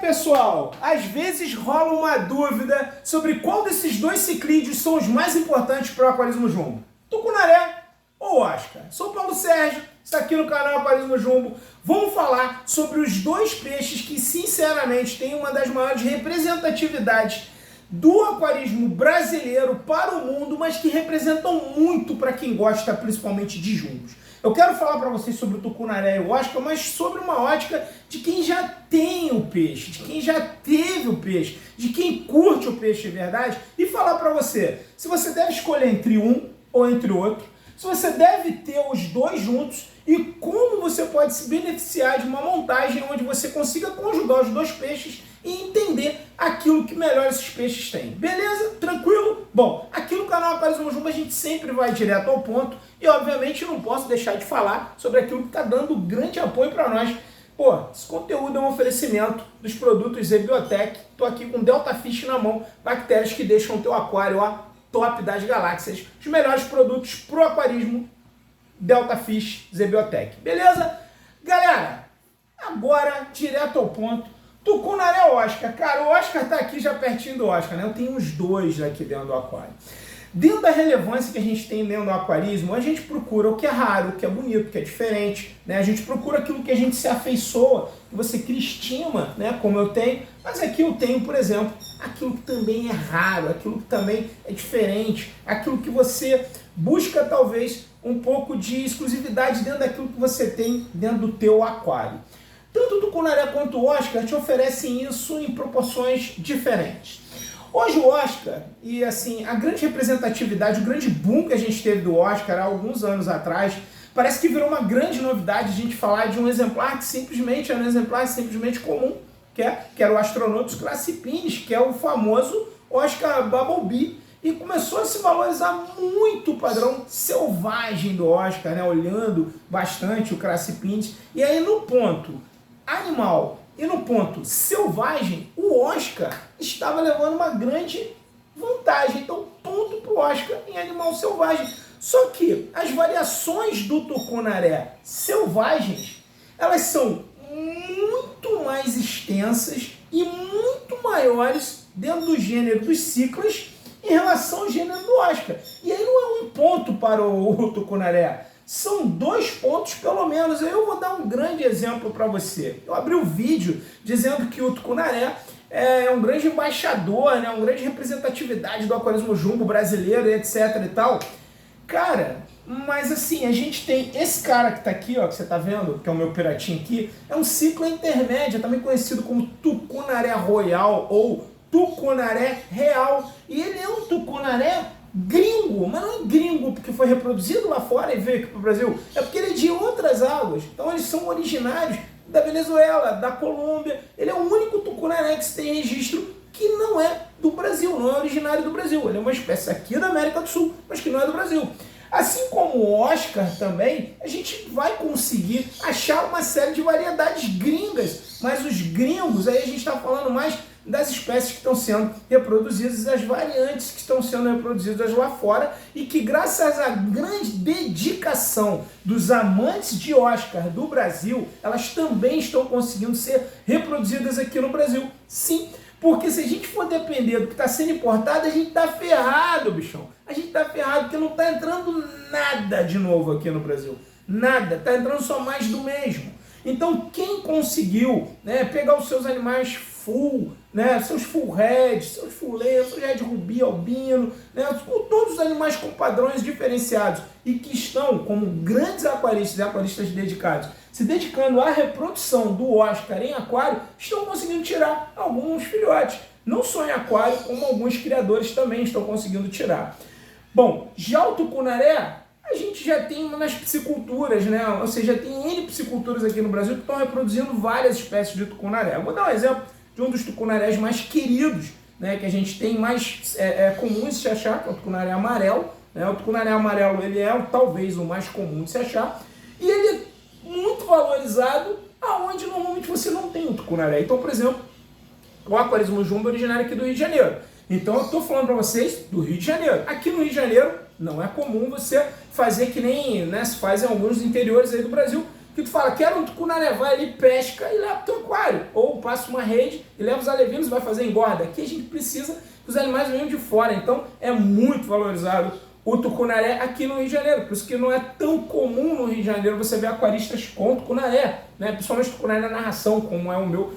Pessoal, às vezes rola uma dúvida sobre qual desses dois ciclídeos são os mais importantes para o aquarismo jumbo, tucunaré ou Oscar. Sou Paulo Sérgio, está aqui no canal Aquarismo Jumbo. Vamos falar sobre os dois peixes que sinceramente têm uma das maiores representatividades do aquarismo brasileiro para o mundo, mas que representam muito para quem gosta principalmente de jumbos. Eu quero falar para vocês sobre o tucunaré e o Oscar, mas sobre uma ótica de quem já tem o peixe, de quem já teve o peixe, de quem curte o peixe de verdade, e falar para você se você deve escolher entre um ou entre outro, se você deve ter os dois juntos e como você pode se beneficiar de uma montagem onde você consiga conjugar os dois peixes e entender aquilo que melhor esses peixes têm. Beleza? Tranquilo? Bom, aqui no canal Aquarismo Jumbo a gente sempre vai direto ao ponto e obviamente não posso deixar de falar sobre aquilo que está dando grande apoio para nós. Pô, esse conteúdo é um oferecimento dos produtos Zebiotech. Tô aqui com Delta Fish na mão, bactérias que deixam o teu aquário, ó, top das galáxias. Os melhores produtos pro aquarismo, Delta Fish Zebiotech. Beleza? Galera, agora direto ao ponto. Tucunaré ou Oscar? Cara, o Oscar tá aqui já pertinho do Oscar, né? Eu tenho uns dois aqui dentro do aquário. Dentro da relevância que a gente tem dentro do aquarismo, a gente procura o que é raro, o que é bonito, o que é diferente, né? A gente procura aquilo que a gente se afeiçoa, que você cria estima, né? Como eu tenho, mas aqui eu tenho, por exemplo, aquilo que também é raro, aquilo que também é diferente, aquilo que você busca talvez um pouco de exclusividade dentro daquilo que você tem dentro do teu aquário. Tanto o tucunaré quanto o Oscar te oferecem isso em proporções diferentes. Hoje o Oscar, e assim, a grande representatividade, o grande boom que a gente teve do Oscar há alguns anos atrás, parece que virou uma grande novidade a gente falar de um exemplar que simplesmente era um exemplar simplesmente comum, que era o Astronotus crassipinis, que é o famoso Oscar Bumblebee, e começou a se valorizar muito o padrão selvagem do Oscar, né? Olhando bastante o crassipinis, e aí no ponto animal e no ponto selvagem, o Oscar estava levando uma grande vantagem. Então, ponto para o Oscar em animal selvagem. Só que as variações do tucunaré selvagens, elas são muito mais extensas e muito maiores dentro do gênero dos ciclas em relação ao gênero do Oscar. E aí não é um ponto para o tucunaré. São 2 pontos pelo menos. Eu vou dar um grande exemplo para você. Eu abri o vídeo dizendo que o tucunaré é um grande embaixador, né? Uma grande representatividade do aquarismo jumbo brasileiro, etc e tal. Cara, mas assim, a gente tem esse cara que tá aqui, ó, que você tá vendo, que é o meu piratinho aqui, é um ciclo intermédio, também conhecido como tucunaré royal ou tucunaré real. E ele é um tucunaré gringo, mas não é gringo porque foi reproduzido lá fora e veio aqui para o Brasil, é porque ele é de outras águas. Então eles são originários da Venezuela, da Colômbia. Ele é o único tucunaré que se tem registro que não é do Brasil, não é originário do Brasil. Ele é uma espécie aqui da América do Sul, mas que não é do Brasil. Assim como o Oscar também, a gente vai conseguir achar uma série de variedades gringas, mas os gringos, aí a gente está falando mais das espécies que estão sendo reproduzidas, as variantes que estão sendo reproduzidas lá fora e que graças à grande dedicação dos amantes de Oscar do Brasil, elas também estão conseguindo ser reproduzidas aqui no Brasil. Sim, porque se a gente for depender do que está sendo importado, a gente está ferrado, bichão. A gente está ferrado porque não está entrando nada de novo aqui no Brasil. Nada, está entrando só mais do mesmo. Então quem conseguiu, né, pegar os seus animais full, né, seus full red, seus full layer, seus red rubi, albino, né, todos os animais com padrões diferenciados e que estão como grandes aquaristas e aquaristas dedicados, se dedicando à reprodução do Oscar em aquário, estão conseguindo tirar alguns filhotes. Não só em aquário, como alguns criadores também estão conseguindo tirar. Bom, já o tucunaré, a gente já tem nas pisciculturas, né? Ou seja, tem N pisciculturas aqui no Brasil que estão reproduzindo várias espécies de tucunaré. Eu vou dar um exemplo de um dos tucunarés mais queridos, né? Que a gente tem mais comum de se achar, que é o tucunaré amarelo. Né? O tucunaré amarelo ele é talvez o mais comum de se achar. E ele é muito valorizado aonde normalmente você não tem o tucunaré. Então, por exemplo, o aquarismo jumbo é originário aqui do Rio de Janeiro. Então eu estou falando para vocês do Rio de Janeiro. Aqui no Rio de Janeiro não é comum você fazer que nem, né, se faz em alguns interiores aí do Brasil, que tu fala, quero um tucunaré, vai ali, pesca e leva pro teu aquário. Ou passo uma rede e levo os alevinos e vai fazer engorda. Aqui a gente precisa que os animais venham de fora, então é muito valorizado o tucunaré aqui no Rio de Janeiro. Por isso que não é tão comum no Rio de Janeiro você ver aquaristas com tucunaré, né? Principalmente tucunaré na narração, como é o meu,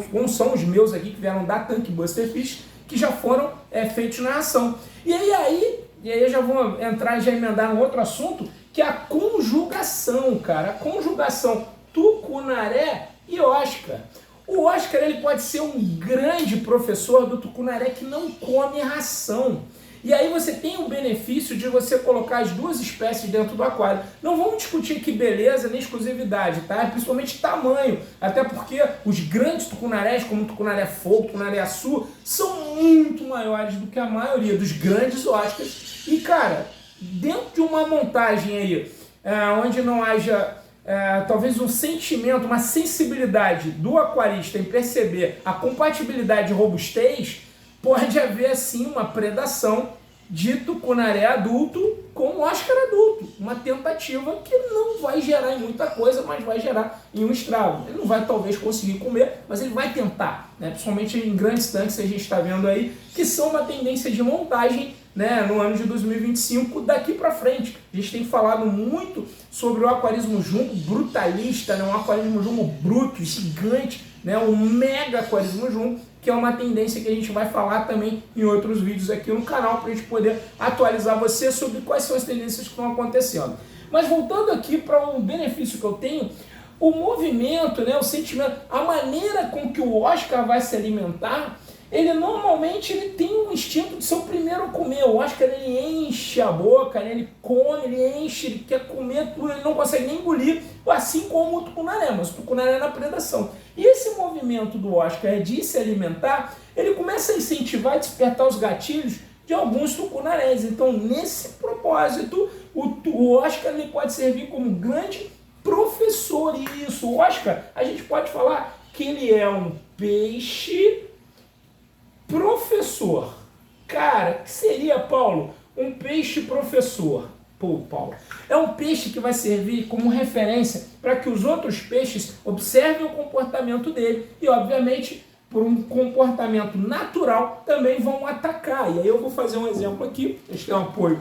como são os meus aqui que vieram da Tank Buster Fish, que já foram feitos na narração. E aí eu já vou entrar e já emendar no outro assunto, que é a conjugação, cara. A conjugação tucunaré e Oscar. O Oscar ele pode ser um grande professor do tucunaré que não come ração. E aí você tem o benefício de você colocar as duas espécies dentro do aquário. Não vamos discutir aqui beleza nem exclusividade, tá? Principalmente tamanho. Até porque os grandes tucunarés, como o tucunaré fogo, tucunaré açu, são muito maiores do que a maioria dos grandes Oscars. E, cara, dentro de uma montagem aí, onde não haja talvez um sentimento, uma sensibilidade do aquarista em perceber a compatibilidade e robustez, pode haver assim uma predação de tucunaré adulto com Oscar adulto. Uma tentativa que não vai gerar em muita coisa, mas vai gerar em um estrago. Ele não vai talvez conseguir comer, mas ele vai tentar, né? Principalmente em grandes tanques a gente está vendo aí, que são uma tendência de montagem, né, no ano de 2025 daqui para frente. A gente tem falado muito sobre o aquarismo jumbo brutalista, né, um aquarismo jumbo bruto, gigante, né, um mega aquarismo jumbo, que é uma tendência que a gente vai falar também em outros vídeos aqui no canal, para a gente poder atualizar você sobre quais são as tendências que estão acontecendo. Mas voltando aqui para o benefício que eu tenho, o movimento, né, o sentimento, a maneira com que o Oscar vai se alimentar, ele normalmente ele tem um instinto de ser o primeiro a comer. O Oscar ele enche a boca, né? Ele come, ele enche, ele quer comer tudo, ele não consegue nem engolir, assim como o tucunaré, mas o tucunaré é na predação. E esse movimento do Oscar de se alimentar, ele começa a incentivar, a despertar os gatilhos de alguns tucunarés. Então, nesse propósito, o Oscar ele pode servir como um grande professor. E isso, o Oscar, a gente pode falar que ele é um peixe professor. Cara, o que seria, Paulo, um peixe professor? Pô, Paulo, é um peixe que vai servir como referência para que os outros peixes observem o comportamento dele e, obviamente, por um comportamento natural, também vão atacar. E aí eu vou fazer um exemplo aqui, a gente tem um apoio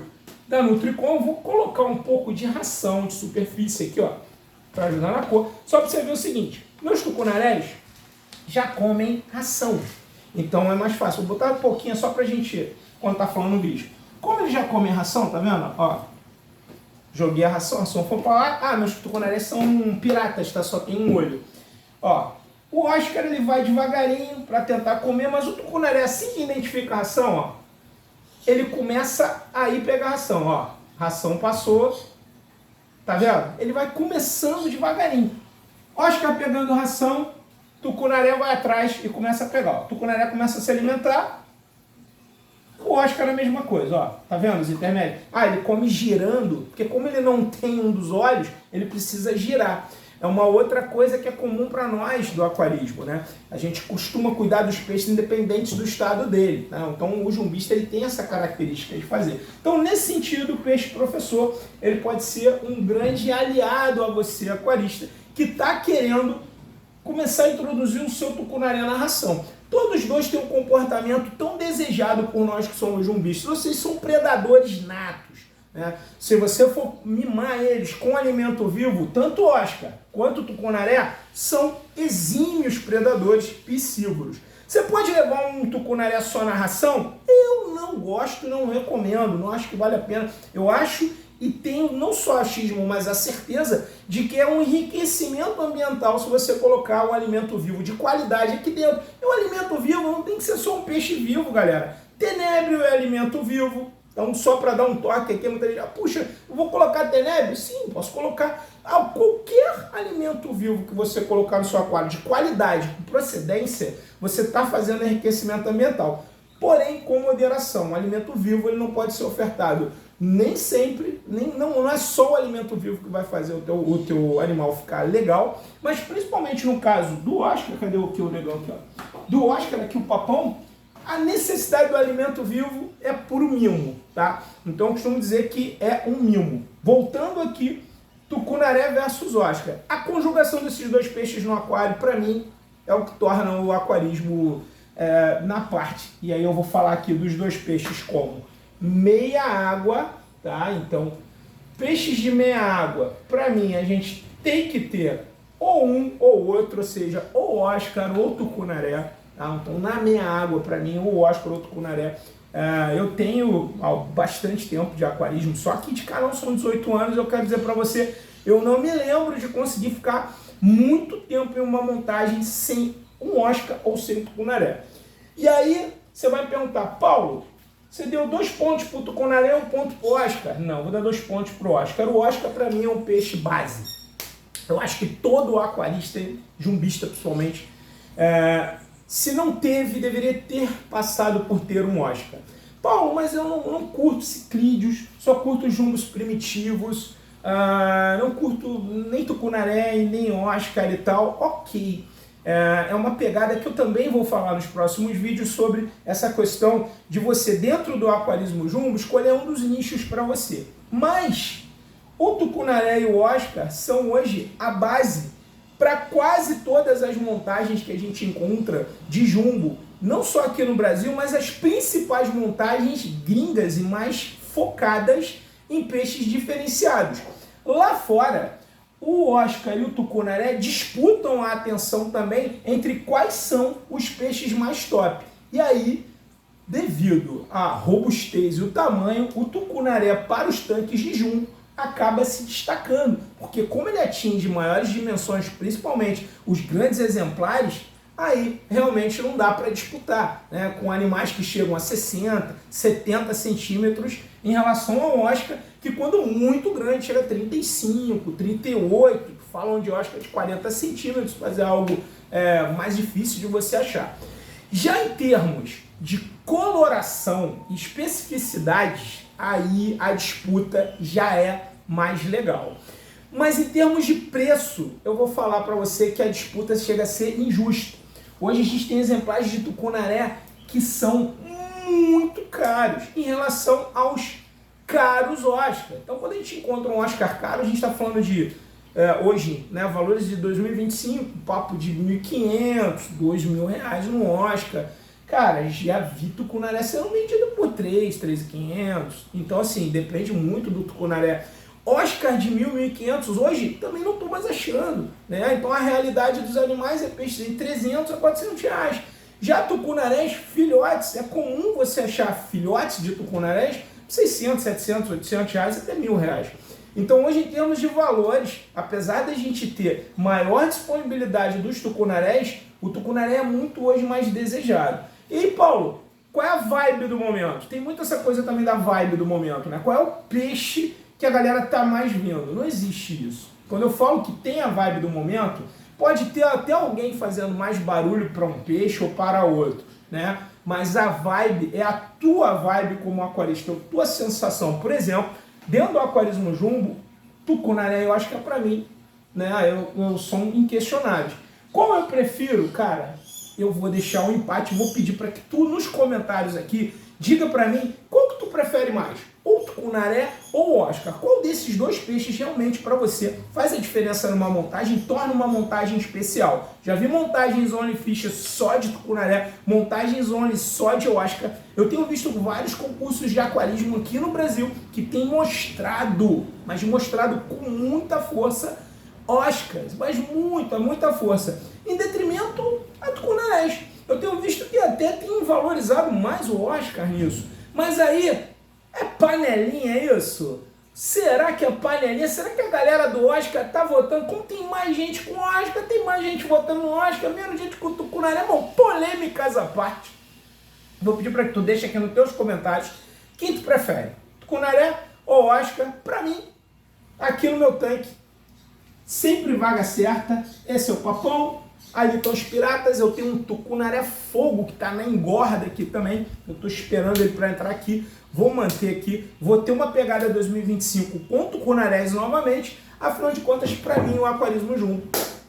da Nutricom, vou colocar um pouco de ração de superfície aqui, ó, para ajudar na cor, só para você ver o seguinte, meus tucunarés já comem ração. Então é mais fácil. Vou botar um pouquinho só pra gente, quando tá falando no vídeo. Como ele já come ração, tá vendo? Ó, joguei a ração foi pra lá. Ah, meus tucunarés são piratas, tá? Só tem um olho. Ó, o Oscar ele vai devagarinho pra tentar comer, mas o tucunaré, assim que identifica a ração, ó, ele começa a ir pegar a ração, ó. Ração passou, tá vendo? Ele vai começando devagarinho. Oscar pegando ração, tucunaré vai atrás e começa a pegar. O tucunaré começa a se alimentar. O Oscar é a mesma coisa, ó. Tá vendo os intermédios? Ah, ele come girando, porque como ele não tem um dos olhos, ele precisa girar. É uma outra coisa que é comum para nós do aquarismo, né? A gente costuma cuidar dos peixes independentes do estado dele, tá? Então o jumbista ele tem essa característica de fazer. Então nesse sentido o peixe professor ele pode ser um grande aliado a você aquarista que está querendo começar a introduzir o seu tucunaré na ração. Todos dois têm um comportamento tão desejado por nós que somos jumbistas. Vocês são predadores natos, né? Se você for mimar eles com alimento vivo, tanto Oscar quanto tucunaré são exímios predadores piscívoros. Você pode levar um tucunaré só na ração? Eu não gosto, não recomendo, não acho que vale a pena. Eu acho e tenho não só achismo, mas a certeza de que é um enriquecimento ambiental se você colocar um alimento vivo de qualidade aqui dentro. E o alimento vivo não tem que ser só um peixe vivo, galera. Tenébrio é alimento vivo. Então, só para dar um toque aqui, muita gente, puxa, eu vou colocar tenébrio? Sim, posso colocar. Qualquer alimento vivo que você colocar no seu aquário de qualidade, com procedência, você está fazendo enriquecimento ambiental. Porém, com moderação. O alimento vivo ele não pode ser ofertado nem sempre, não é só o alimento vivo que vai fazer o teu animal ficar legal, mas principalmente no caso do Oscar, cadê o legal aqui, ó? Do Oscar aqui, o papão, a necessidade do alimento vivo é puro mimo, tá? Então eu costumo dizer que é um mimo. Voltando aqui, tucunaré versus Oscar. A conjugação desses dois peixes no aquário, para mim, é o que torna o aquarismo na parte. E aí eu vou falar aqui dos dois peixes como meia água, tá? Então, peixes de meia água, para mim, a gente tem que ter ou um ou outro, ou seja, ou Oscar ou tucunaré, tá? Então, na meia água, para mim, ou Oscar ou tucunaré. Eu tenho bastante tempo de aquarismo, só que de canal são 18 anos, eu quero dizer para você, eu não me lembro de conseguir ficar muito tempo em uma montagem sem um Oscar ou sem tucunaré. E aí, você vai me perguntar, Paulo, você deu 2 pontos para o tucunaré e 1 ponto para o Oscar? Não, vou dar 2 pontos para o Oscar. O Oscar, para mim, é um peixe base. Eu acho que todo aquarista, jumbista principalmente, se não teve, deveria ter passado por ter um Oscar. Paulo, mas eu não curto ciclídeos, só curto jumbos primitivos, não curto nem tucunaré e nem Oscar e tal. Ok. É uma pegada que eu também vou falar nos próximos vídeos sobre essa questão de você, dentro do aquarismo jumbo, escolher um dos nichos para você. Mas o tucunaré e o Oscar são hoje a base para quase todas as montagens que a gente encontra de jumbo, não só aqui no Brasil, mas as principais montagens gringas e mais focadas em peixes diferenciados. Lá fora, o Oscar e o tucunaré disputam a atenção também entre quais são os peixes mais top. E aí, devido à robustez e o tamanho, o tucunaré para os tanques de jumbo acaba se destacando, porque como ele atinge maiores dimensões, principalmente os grandes exemplares, aí realmente não dá para disputar, né, com animais que chegam a 60, 70 centímetros em relação ao Oscar, que quando muito grande chega a 35, 38, falam de Oscar de 40 centímetros, mas é algo mais difícil de você achar. Já em termos de coloração e especificidades, aí a disputa já é mais legal. Mas em termos de preço, eu vou falar para você que a disputa chega a ser injusta. Hoje a gente tem exemplares de tucunaré que são muito caros em relação aos caros Oscar. Então, quando a gente encontra um Oscar caro, a gente está falando de, hoje, né, valores de 2025, papo de R$1.500, R$2.000 no Oscar. Cara, já vi tucunaré sendo vendido por 3.500. Então, assim, depende muito do tucunaré. Oscar de 1.000, 1.500, hoje também não estou mais achando, né? Então a realidade dos animais é peixes de 300 a 400 reais. Já tucunarés, filhotes, é comum você achar filhotes de tucunarés 600, 700, 800 reais até R$1.000. Então hoje, em termos de valores, apesar da gente ter maior disponibilidade dos tucunarés, o tucunaré é muito hoje mais desejado. E aí, Paulo, qual é a vibe do momento? Tem muito essa coisa também da vibe do momento, né? Qual é o peixe que a galera tá mais vendo? Não existe isso. Quando eu falo que tem a vibe do momento, pode ter até alguém fazendo mais barulho para um peixe ou para outro, né? Mas a vibe é a tua vibe como aquarista, a tua sensação. Por exemplo, dentro do aquarismo jumbo, tucunaré eu acho que é para mim, né? Eu sou inquestionável. Como eu prefiro, cara, eu vou deixar um empate, vou pedir para que tu nos comentários aqui diga para mim qual que tu prefere mais, ou tucunaré ou Oscar. Qual desses dois peixes realmente para você faz a diferença numa montagem, torna uma montagem especial? Já vi montagens only fish só de tucunaré, montagens only só de Oscar. Eu tenho visto vários concursos de aquarismo aqui no Brasil que tem mostrado, mas mostrado com muita força, Oscars, mas muita força, em detrimento a tucunarés. Eu tenho visto que até tem valorizado mais o Oscar nisso. Mas aí, é panelinha isso? Será que é panelinha? Será que a galera do Oscar tá votando? Como tem mais gente com Oscar, tem mais gente votando no Oscar, menos gente com tucunaré. Bom, polêmicas à parte. Vou pedir para que tu deixe aqui nos teus comentários quem tu prefere, tucunaré ou Oscar. Para mim, aqui no meu tanque, sempre vaga certa. Esse é o papão. Ali estão os piratas, eu tenho um tucunaré fogo que está na engorda aqui também. Eu estou esperando ele para entrar aqui. Vou manter aqui. Vou ter uma pegada 2025 com tucunarés novamente. Afinal de contas, para mim, o aquarismo jumbo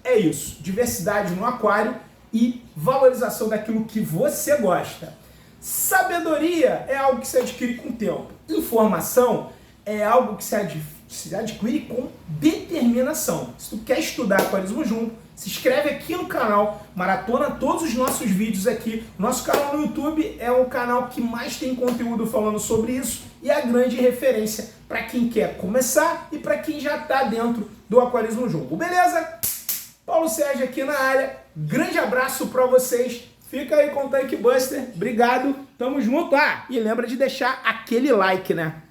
é isso. Diversidade no aquário e valorização daquilo que você gosta. Sabedoria é algo que se adquire com o tempo. Informação é algo que se adquire com determinação. Se tu quer estudar aquarismo jumbo, se inscreve aqui no canal, maratona todos os nossos vídeos aqui. Nosso canal no YouTube é o canal que mais tem conteúdo falando sobre isso e é a grande referência para quem quer começar e para quem já está dentro do aquarismo jumbo. Beleza? Paulo Sérgio aqui na área. Grande abraço para vocês. Fica aí com o Tank Buster. Obrigado. Tamo junto. Ah, e lembra de deixar aquele like, né?